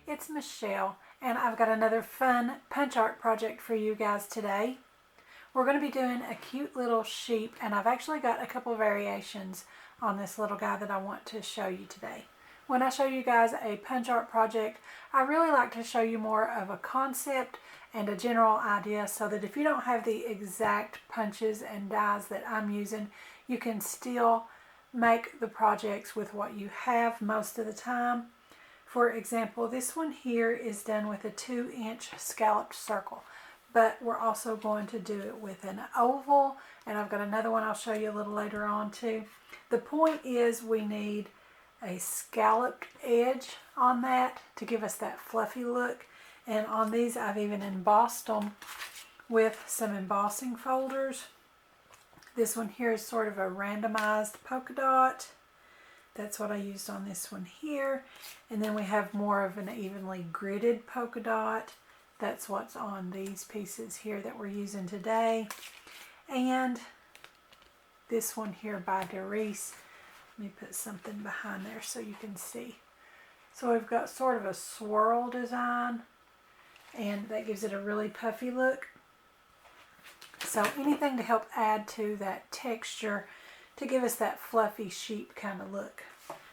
It's Michelle, and I've got another fun punch art project for you guys today. We're going to be doing a cute little sheep, and I've actually got a couple of variations on this little guy that I want to show you today. When I show you guys a punch art project, I really like to show you more of a concept and a general idea so that if you don't have the exact punches and dies that I'm using, you can still make the projects with what you have most of the time. For example, this one here is done with a 2-inch scalloped circle, but we're also going to do it with an oval, and I've got another one I'll show you a little later on too. The point is we need a scalloped edge on that to give us that fluffy look, and on these I've even embossed them with some embossing folders. This one here is sort of a randomized polka dot. That's what I used on this one here. And then we have more of an evenly gridded polka dot. That's what's on these pieces here that we're using today. And this one here by Doris. Let me put something behind there so you can see. So we've got sort of a swirl design, and that gives it a really puffy look. So anything to help add to that texture to give us that fluffy sheep kind of look.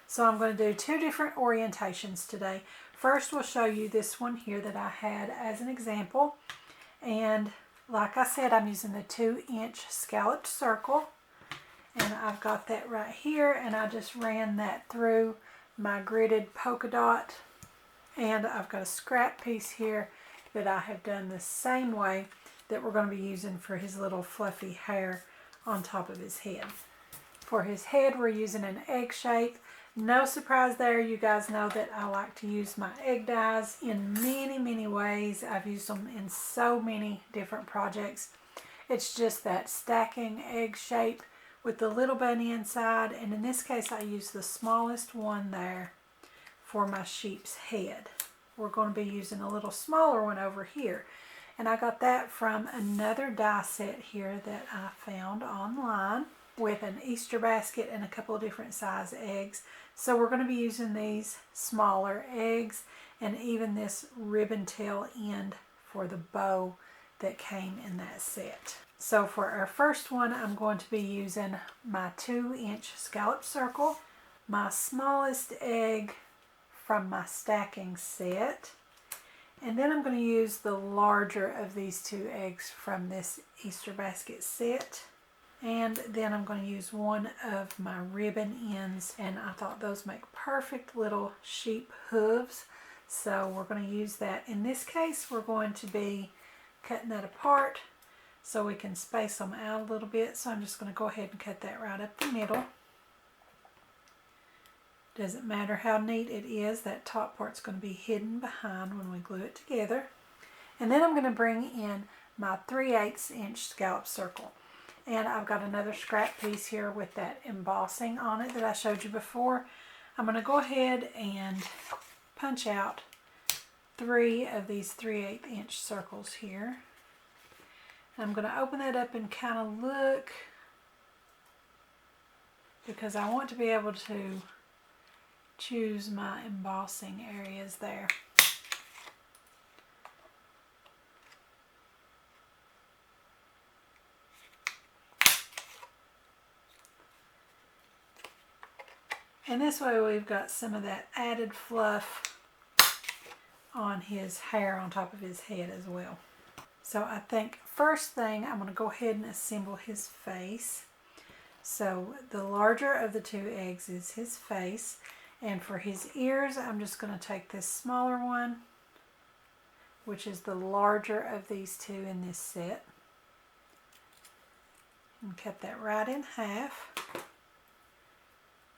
So I'm going to do two different orientations today. First we'll show you this one here that I had as an example. And like I said, I'm using the 2-inch scalloped circle. And I've got that right here, and I just ran that through my gridded polka dot. And I've got a scrap piece here that I have done the same way that we're going to be using for his little fluffy hair on top of his head. For his head, we're using an egg shape. No surprise there, you guys know that I like to use my egg dies in many, many ways. I've used them in so many different projects. It's just that stacking egg shape with the little bunny inside, and in this case I use the smallest one there for my sheep's head. We're going to be using a little smaller one over here, and I got that from another die set here that I found online with an Easter basket and a couple of different size eggs. So we're going to be using these smaller eggs and even this ribbon tail end for the bow that came in that set. So for our first one, I'm going to be using my 2-inch scalloped circle, my smallest egg from my stacking set, and then I'm going to use the larger of these two eggs from this Easter basket set. And then I'm going to use one of my ribbon ends, and I thought those make perfect little sheep hooves. So we're going to use that. In this case, we're going to be cutting that apart so we can space them out a little bit. So I'm just going to go ahead and cut that right up the middle. Doesn't matter how neat it is, that top part's going to be hidden behind when we glue it together. And then I'm going to bring in my 3/8 inch scallop circle. And I've got another scrap piece here with that embossing on it that I showed you before. I'm going to go ahead and punch out 3 of these 3/8 inch circles here. I'm going to open that up and kind of look, because I want to be able to choose my embossing areas there. And this way we've got some of that added fluff on his hair on top of his head as well. So I think first thing I'm going to go ahead and assemble his face. So the larger of the 2 eggs is his face. And for his ears, I'm just going to take this smaller one, which is the larger of these 2 in this set, and cut that right in half.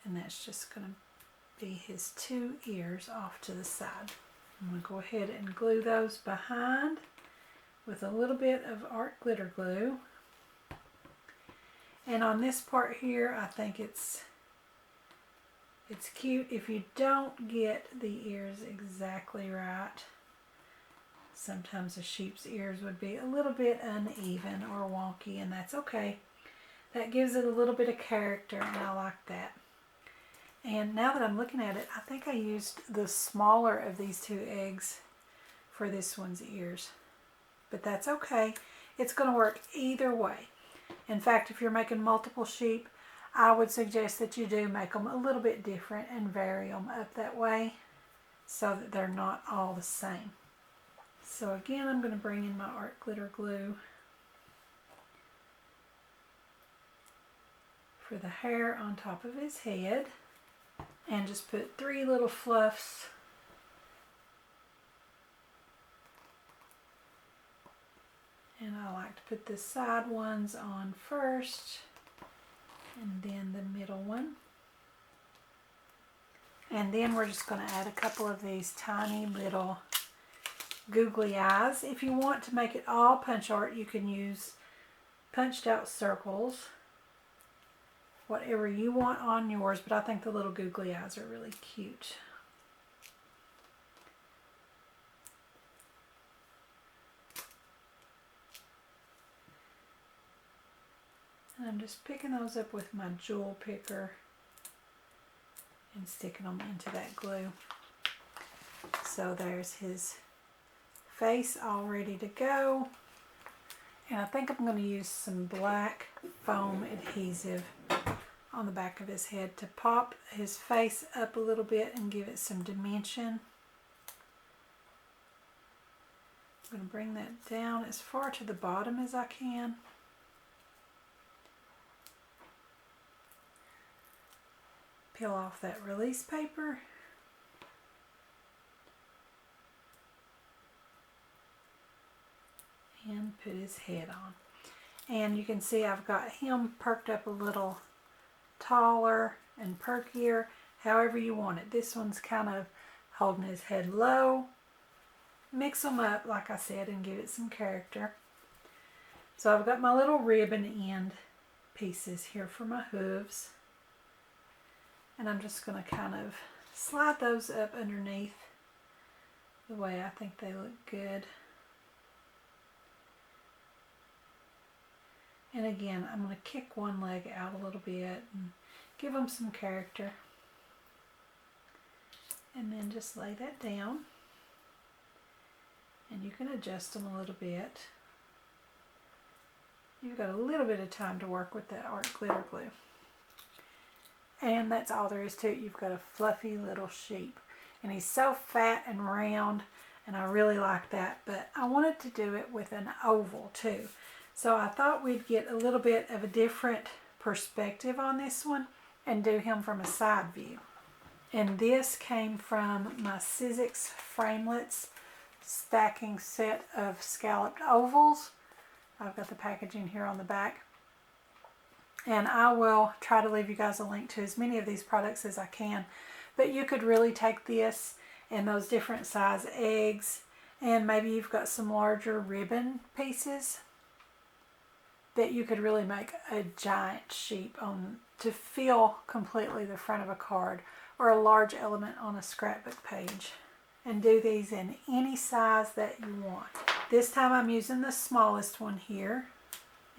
And that's just going to be his 2 ears off to the side. I'm going to go ahead and glue those behind with a little bit of art glitter glue. And on this part here, I think it's It's cute if you don't get the ears exactly right. Sometimes a sheep's ears would be a little bit uneven or wonky, and that's okay. That gives it a little bit of character, and I like that. And now that I'm looking at it, I think I used the smaller of these two eggs for this one's ears. But that's okay. It's going to work either way. In fact, if you're making multiple sheep, I would suggest that you do make them a little bit different and vary them up that way so that they're not all the same. So again, I'm going to bring in my art glitter glue for the hair on top of his head, and just put 3 little fluffs and I like to put the side ones on first and then the middle one. And then we're just going to add a couple of these tiny little googly eyes. If you want to make it all punch art, you can use punched out circles, whatever you want on yours, but I think the little googly eyes are really cute. And I'm just picking those up with my jewel picker and sticking them into that glue. So there's his face all ready to go. And I think I'm going to use some black foam adhesive on the back of his head to pop his face up a little bit and give it some dimension. I'm going to bring that down as far to the bottom as I can. Peel off that release paper. And put his head on. And you can see I've got him perked up a little taller and perkier, however you want it. This one's kind of holding his head low. Mix them up, like I said, and give it some character. So I've got my little ribbon end pieces here for my hooves. And I'm just going to kind of slide those up underneath the way I think they look good. And again, I'm going to kick one leg out a little bit and give them some character. And then just lay that down. And you can adjust them a little bit. You've got a little bit of time to work with that art glitter glue. And that's all there is to it. You've got a fluffy little sheep. And he's so fat and round, and I really like that. But I wanted to do it with an oval too. So I thought we'd get a little bit of a different perspective on this one and do him from a side view. And this came from my Sizzix Framelits stacking set of scalloped ovals. I've got the packaging here on the back. And I will try to leave you guys a link to as many of these products as I can. But you could really take this and those different size eggs, and maybe you've got some larger ribbon pieces that you could really make a giant sheep on to fill completely the front of a card or a large element on a scrapbook page. And do these in any size that you want. This time I'm using the smallest one here.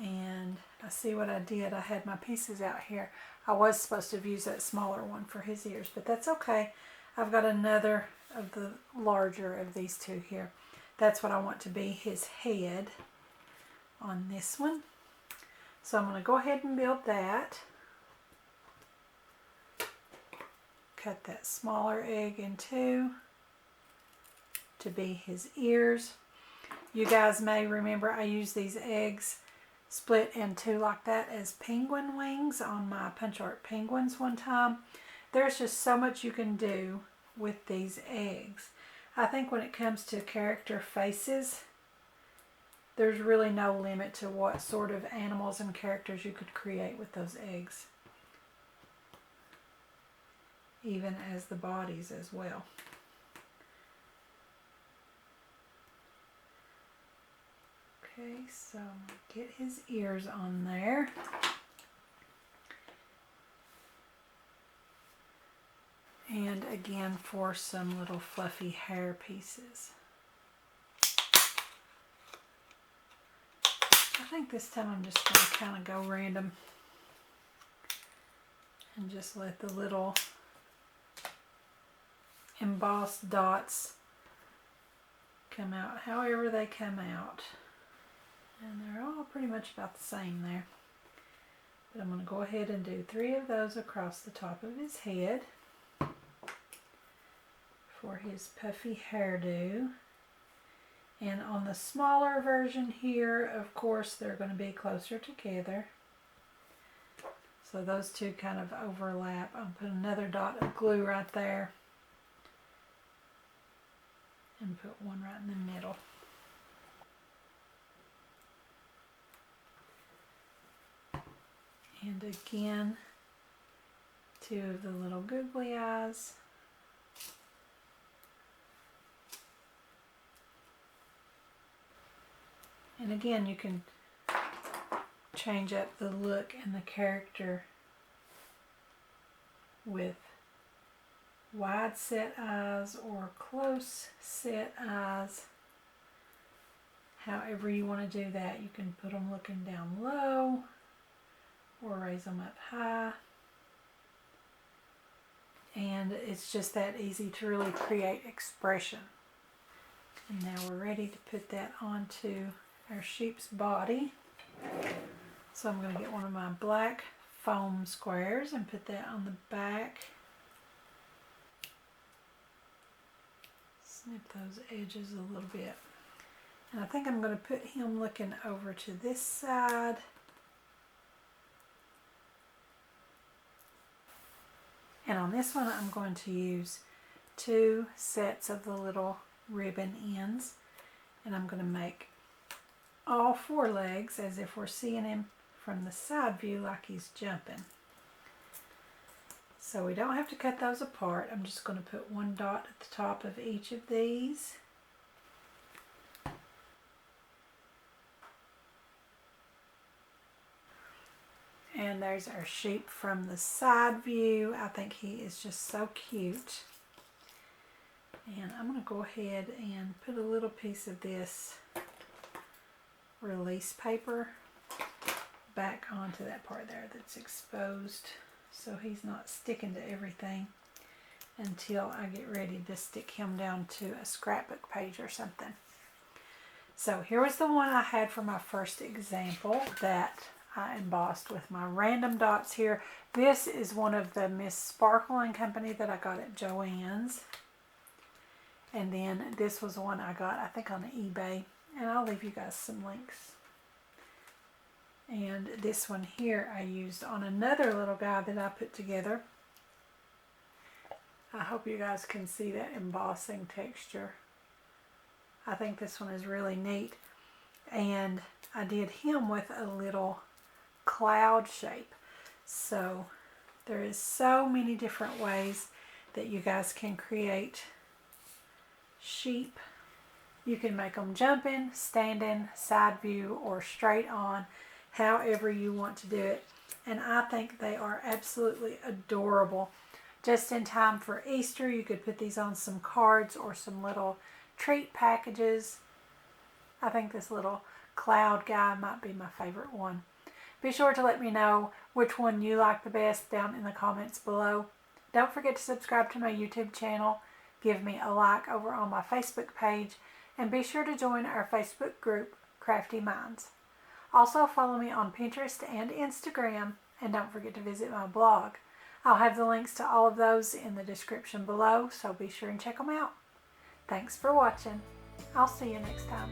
And I see what I did. I had my pieces out here. I was supposed to have used that smaller one for his ears, but that's okay. I've got another of the larger of these two here. That's what I want to be his head on this one. So I'm going to go ahead and build that. Cut that smaller egg in two to be his ears. You guys may remember I used these eggs split in two like that as penguin wings on my punch art penguins one time. There's just so much you can do with these eggs. I think when it comes to character faces, there's really no limit to what sort of animals and characters you could create with those eggs. Even as the bodies as well. Okay, so get his ears on there. And again for some little fluffy hair pieces. I think this time I'm just going to kind of go random and just let the little embossed dots come out however they come out. And they're all pretty much about the same there. But I'm going to go ahead and do 3 of those across the top of his head for his puffy hairdo. And on the smaller version here, of course, they're going to be closer together. So those two kind of overlap. I'll put another dot of glue right there and put one right in the middle. And again, 2 of the little googly eyes. And again, you can change up the look and the character with wide set eyes or close set eyes. However you want to do that, you can put them looking down low or raise them up high. And it's just that easy to really create expression. And now we're ready to put that onto our sheep's body. So I'm going to get one of my black foam squares and put that on the back. Snip those edges a little bit. And I think I'm going to put him looking over to this side. And on this one I'm going to use 2 sets of the little ribbon ends. And I'm going to make all 4 legs as if we're seeing him from the side view like he's jumping. So we don't have to cut those apart. I'm just going to put 1 dot at the top of each of these. And there's our sheep from the side view. I think he is just so cute. And I'm going to go ahead and put a little piece of this release paper back onto that part there that's exposed, so he's not sticking to everything until I get ready to stick him down to a scrapbook page or something. So here was the one I had for my first example that I embossed with my random dots here. This is one of the Miss Sparkle and Company that I got at Joann's. And then this was one I got, I think, on eBay. And I'll leave you guys some links. And this one here I used on another little guy that I put together. I hope you guys can see that embossing texture. I think this one is really neat. And I did him with a little cloud shape. So there is so many different ways that you guys can create sheep. You can make them jumping, standing, side view, or straight on, however you want to do it. And I think they are absolutely adorable. Just in time for Easter, you could put these on some cards or some little treat packages. I think this little cloud guy might be my favorite one. Be sure to let me know which one you like the best down in the comments below. Don't forget to subscribe to my YouTube channel. Give me a like over on my Facebook page. And be sure to join our Facebook group, Crafty Minds. Also follow me on Pinterest and Instagram. And don't forget to visit my blog. I'll have the links to all of those in the description below, so be sure and check them out. Thanks for watching. I'll see you next time.